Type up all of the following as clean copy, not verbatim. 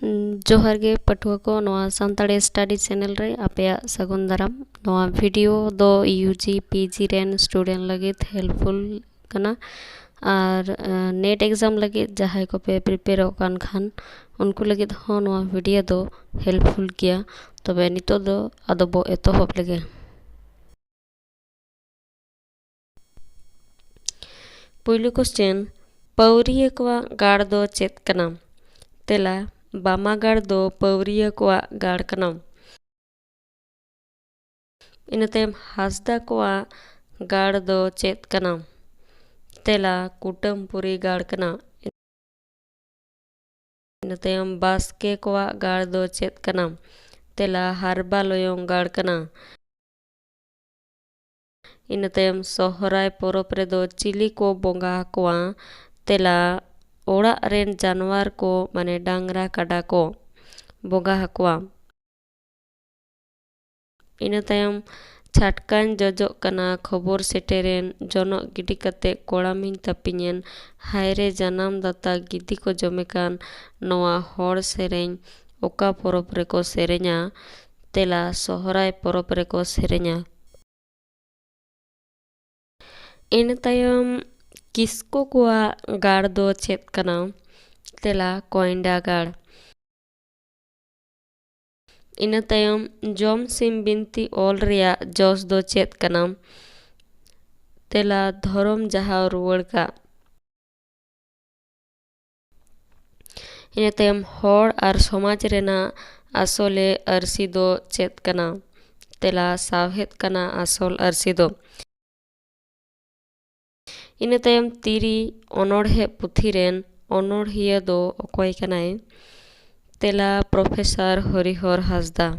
जोहार गे पठुआ को नवा सानताड़ी स्टडी चैनल रे आपया सगुन दाराम। नवा वीडियो दो यूजी पीजी रेन स्टूडेंट लगे हेल्पफुल कना और नेट एग्जाम लगे जहां को पे प्रिपेयर होकान खान उनको लगे हो नवा वीडियो दो हेल्पफुल किया। तबे नितो दो आदो बो एतोहब लगे। पुइलु क्वेश्चन पौरिया को गाड़ दो चेत कना। तेला बामा गाड़ दो पौरिया को गाड़ कना। इनतेम हासदा को गाड़ दो चेत कना। तेला कुटुमपुरी गाड़ कना। इनतेम बास्के को गाड़ दो चेत कना। तेला हारबा लोयों गाड़ कना। इनतेम सोहराय पोरोप रे दो चिली को बोंगा को तेला ओड़ा रेन जानवर को माने डांगरा काडा को बोंगा हकवा। इन तायम छाटकान जजो कना खबर सेटेरेन जोनो गिडी कते कोड़ामिन तपिनेन हायरे जनाम दाता गिदी को जमेकान नवा होड़ सेरेन ओका पोरोप रे को सेरे냐 तेला सोहराय पोरोप रे को सेरे냐। इन तायम किसको कुआ गाड़ दो चेत कना। तेला कोइंडा गाड़। इन तायम जोम सिम बिनती ओल रिया जोस दो चेत कना। तेला धरम जहा रुवड़ का। इन तायम होड़ और समाज रेना आसोले अरसी दो चेत कना। तेला सावहेत कना आसोल अरसी दो। इन तायम तिरी ओनोढ़े पुथिरेन ओनोढ़िया दो ओकोय कनाय। तेला प्रोफेसर हरिहर हासदा।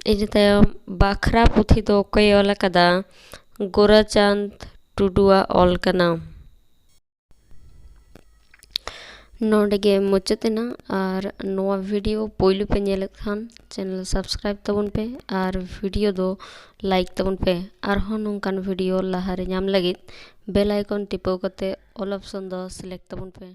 इन तायम बाखरा पुथी दो ओकोय ओल कदा गोराचांद टुडुआ ओल कना। नोडेगे मुचतेना और नवा वीडियो पोइलु पे नेल खान चैनल सब्सक्राइब तबन पे और वीडियो दो लाइक तबन पे और हो नोंकान वीडियो लाहारे नाम लगित बेल आइकन टिपो कते ऑल ऑप्शन दो सिलेक्ट तबन पे।